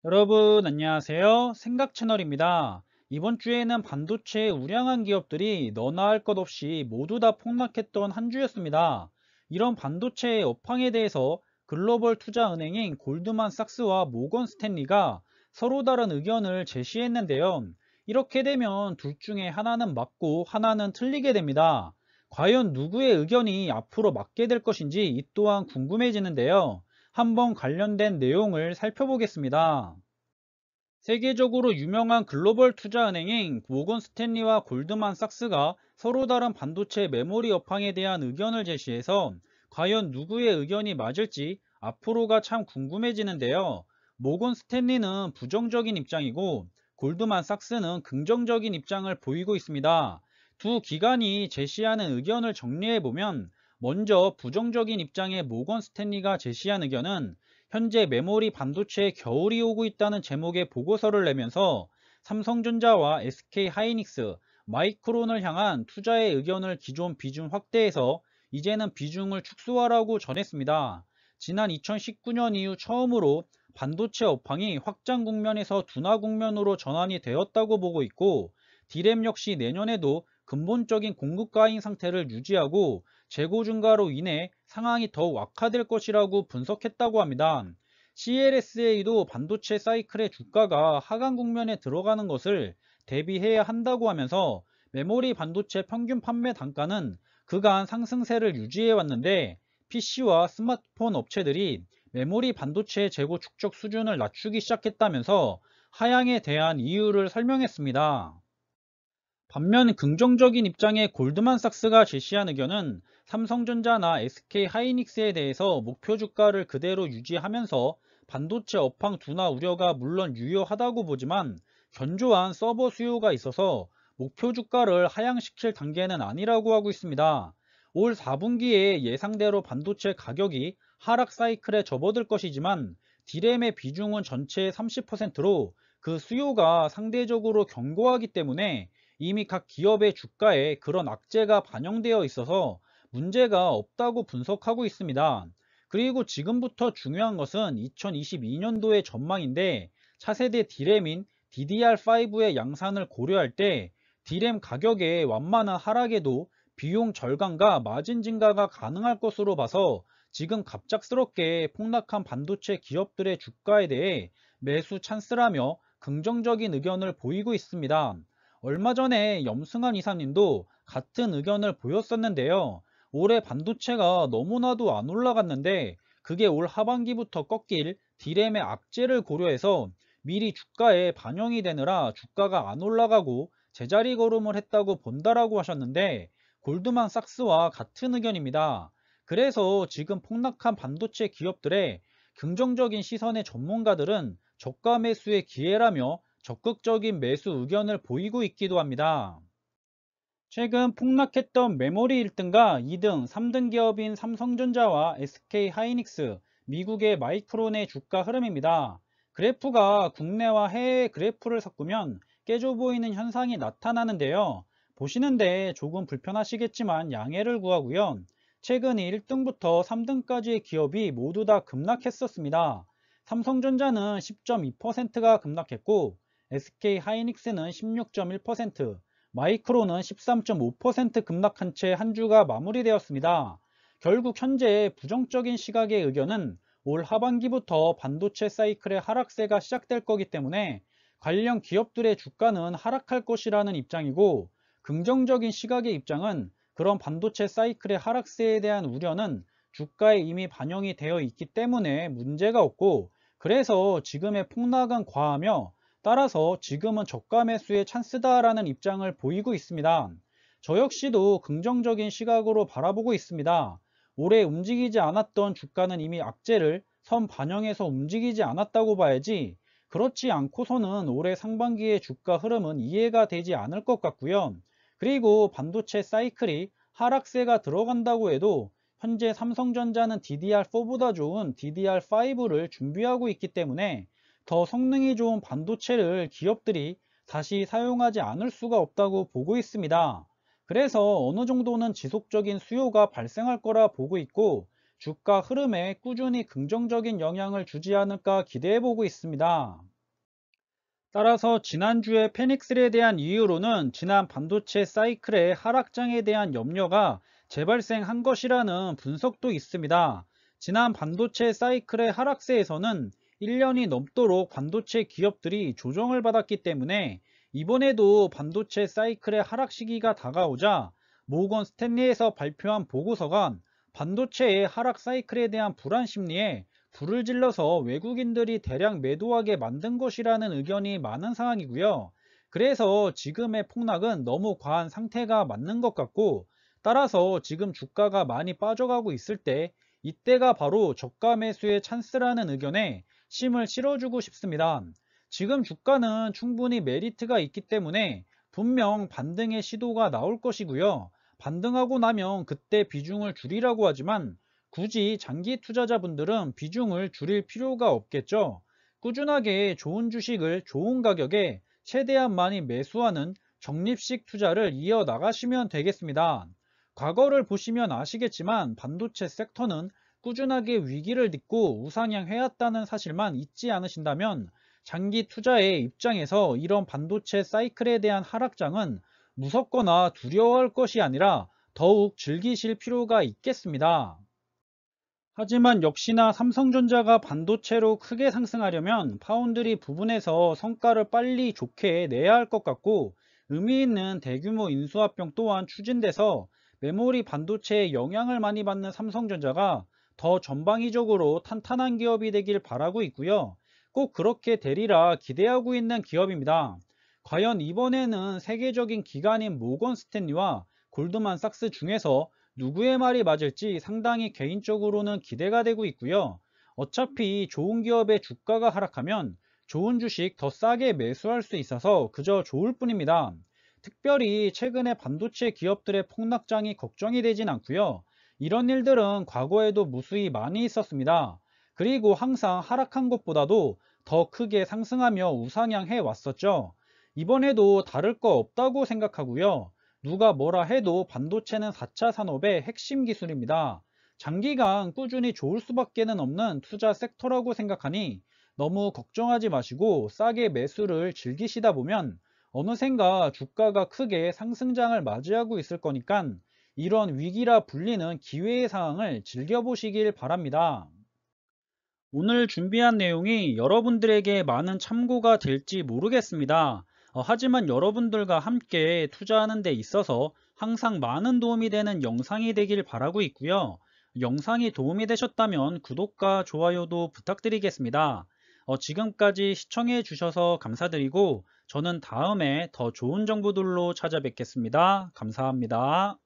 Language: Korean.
여러분 안녕하세요. 생각 채널입니다. 이번 주에는 반도체의 우량한 기업들이 너나 할 것 없이 모두 다 폭락했던 한 주였습니다. 이런 반도체의 업황에 대해서 글로벌 투자은행인 골드만삭스와 모건 스탠리가 서로 다른 의견을 제시했는데요. 이렇게 되면 둘 중에 하나는 맞고 하나는 틀리게 됩니다. 과연 누구의 의견이 앞으로 맞게 될 것인지 이 또한 궁금해지는데요. 한번 관련된 내용을 살펴보겠습니다. 세계적으로 유명한 글로벌 투자은행인 모건 스탠리와 골드만삭스가 서로 다른 반도체 메모리 업황에 대한 의견을 제시해서 과연 누구의 의견이 맞을지 앞으로가 참 궁금해지는데요. 모건 스탠리는 부정적인 입장이고 골드만삭스는 긍정적인 입장을 보이고 있습니다. 두 기관이 제시하는 의견을 정리해보면 먼저 부정적인 입장의 모건 스탠리가 제시한 의견은 현재 메모리 반도체에 겨울이 오고 있다는 제목의 보고서를 내면서 삼성전자와 SK 하이닉스, 마이크론을 향한 투자의 의견을 기존 비중 확대해서 이제는 비중을 축소하라고 전했습니다. 지난 2019년 이후 처음으로 반도체 업황이 확장 국면에서 둔화 국면으로 전환이 되었다고 보고 있고, 디램 역시 내년에도 근본적인 공급 과잉 상태를 유지하고 재고 증가로 인해 상황이 더욱 악화될 것이라고 분석했다고 합니다. CLSA도 반도체 사이클의 주가가 하강 국면에 들어가는 것을 대비해야 한다고 하면서 메모리 반도체 평균 판매 단가는 그간 상승세를 유지해 왔는데 PC와 스마트폰 업체들이 메모리 반도체 재고 축적 수준을 낮추기 시작했다면서 하향에 대한 이유를 설명했습니다. 반면 긍정적인 입장의 골드만삭스가 제시한 의견은 삼성전자나 SK하이닉스에 대해서 목표 주가를 그대로 유지하면서 반도체 업황 둔화 우려가 물론 유효하다고 보지만 견조한 서버 수요가 있어서 목표 주가를 하향시킬 단계는 아니라고 하고 있습니다. 올 4분기에 예상대로 반도체 가격이 하락 사이클에 접어들 것이지만 디램의 비중은 전체의 30%로 그 수요가 상대적으로 견고하기 때문에 이미 각 기업의 주가에 그런 악재가 반영되어 있어서 문제가 없다고 분석하고 있습니다. 그리고 지금부터 중요한 것은 2022년도의 전망인데 차세대 디램인 DDR5의 양산을 고려할 때 디램 가격의 완만한 하락에도 비용 절감과 마진 증가가 가능할 것으로 봐서 지금 갑작스럽게 폭락한 반도체 기업들의 주가에 대해 매수 찬스라며 긍정적인 의견을 보이고 있습니다. 얼마 전에 염승환 이사님도 같은 의견을 보였었는데요. 올해 반도체가 너무나도 안 올라갔는데 그게 올 하반기부터 꺾일 디램의 악재를 고려해서 미리 주가에 반영이 되느라 주가가 안 올라가고 제자리 걸음을 했다고 본다라고 하셨는데 골드만삭스와 같은 의견입니다. 그래서 지금 폭락한 반도체 기업들의 긍정적인 시선의 전문가들은 저가 매수의 기회라며 적극적인 매수 의견을 보이고 있기도 합니다. 최근 폭락했던 메모리 1등과 2등, 3등 기업인 삼성전자와 SK하이닉스, 미국의 마이크론의 주가 흐름입니다. 그래프가 국내와 해외 그래프를 섞으면 깨져 보이는 현상이 나타나는데요. 보시는데 조금 불편하시겠지만 양해를 구하고요. 최근 1등부터 3등까지의 기업이 모두 다 급락했었습니다. 삼성전자는 10.2%가 급락했고 SK하이닉스는 16.1%, 마이크론은 13.5% 급락한 채 한 주가 마무리되었습니다. 결국 현재 부정적인 시각의 의견은 올 하반기부터 반도체 사이클의 하락세가 시작될 거기 때문에 관련 기업들의 주가는 하락할 것이라는 입장이고, 긍정적인 시각의 입장은 그런 반도체 사이클의 하락세에 대한 우려는 주가에 이미 반영이 되어 있기 때문에 문제가 없고, 그래서 지금의 폭락은 과하며 따라서 지금은 저가 매수의 찬스다라는 입장을 보이고 있습니다. 저 역시도 긍정적인 시각으로 바라보고 있습니다. 올해 움직이지 않았던 주가는 이미 악재를 선 반영해서 움직이지 않았다고 봐야지, 그렇지 않고서는 올해 상반기의 주가 흐름은 이해가 되지 않을 것 같고요. 그리고 반도체 사이클이 하락세가 들어간다고 해도 현재 삼성전자는 DDR4보다 좋은 DDR5를 준비하고 있기 때문에 더 성능이 좋은 반도체를 기업들이 다시 사용하지 않을 수가 없다고 보고 있습니다. 그래서 어느 정도는 지속적인 수요가 발생할 거라 보고 있고 주가 흐름에 꾸준히 긍정적인 영향을 주지 않을까 기대해 보고 있습니다. 따라서 지난주에 페닉스에 대한 이유로는 지난 반도체 사이클의 하락장에 대한 염려가 재발생한 것이라는 분석도 있습니다. 지난 반도체 사이클의 하락세에서는 1년이 넘도록 반도체 기업들이 조정을 받았기 때문에 이번에도 반도체 사이클의 하락 시기가 다가오자 모건 스탠리에서 발표한 보고서가 반도체의 하락 사이클에 대한 불안 심리에 불을 질러서 외국인들이 대량 매도하게 만든 것이라는 의견이 많은 상황이고요. 그래서 지금의 폭락은 너무 과한 상태가 맞는 것 같고, 따라서 지금 주가가 많이 빠져가고 있을 때, 이때가 바로 저가 매수의 찬스라는 의견에 심을 실어주고 싶습니다. 지금 주가는 충분히 메리트가 있기 때문에 분명 반등의 시도가 나올 것이고요. 반등하고 나면 그때 비중을 줄이라고 하지만 굳이 장기 투자자분들은 비중을 줄일 필요가 없겠죠. 꾸준하게 좋은 주식을 좋은 가격에 최대한 많이 매수하는 적립식 투자를 이어나가시면 되겠습니다. 과거를 보시면 아시겠지만 반도체 섹터는 꾸준하게 위기를 딛고 우상향 해왔다는 사실만 잊지 않으신다면 장기 투자의 입장에서 이런 반도체 사이클에 대한 하락장은 무섭거나 두려워할 것이 아니라 더욱 즐기실 필요가 있겠습니다. 하지만 역시나 삼성전자가 반도체로 크게 상승하려면 파운드리 부분에서 성과를 빨리 좋게 내야 할 것 같고 의미 있는 대규모 인수합병 또한 추진돼서 메모리 반도체에 영향을 많이 받는 삼성전자가 더 전방위적으로 탄탄한 기업이 되길 바라고 있고요. 꼭 그렇게 되리라 기대하고 있는 기업입니다. 과연 이번에는 세계적인 기관인 모건 스탠리와 골드만삭스 중에서 누구의 말이 맞을지 상당히 개인적으로는 기대가 되고 있고요. 어차피 좋은 기업의 주가가 하락하면 좋은 주식 더 싸게 매수할 수 있어서 그저 좋을 뿐입니다. 특별히 최근에 반도체 기업들의 폭락장이 걱정이 되진 않고요. 이런 일들은 과거에도 무수히 많이 있었습니다. 그리고 항상 하락한 것보다도 더 크게 상승하며 우상향해 왔었죠. 이번에도 다를 거 없다고 생각하고요. 누가 뭐라 해도 반도체는 4차 산업의 핵심 기술입니다. 장기간 꾸준히 좋을 수밖에는 없는 투자 섹터라고 생각하니 너무 걱정하지 마시고 싸게 매수를 즐기시다 보면 어느샌가 주가가 크게 상승장을 맞이하고 있을 거니까 이런 위기라 불리는 기회의 상황을 즐겨보시길 바랍니다. 오늘 준비한 내용이 여러분들에게 많은 참고가 될지 모르겠습니다. 하지만 여러분들과 함께 투자하는 데 있어서 항상 많은 도움이 되는 영상이 되길 바라고 있고요. 영상이 도움이 되셨다면 구독과 좋아요도 부탁드리겠습니다. 지금까지 시청해 주셔서 감사드리고 저는 다음에 더 좋은 정보들로 찾아뵙겠습니다. 감사합니다.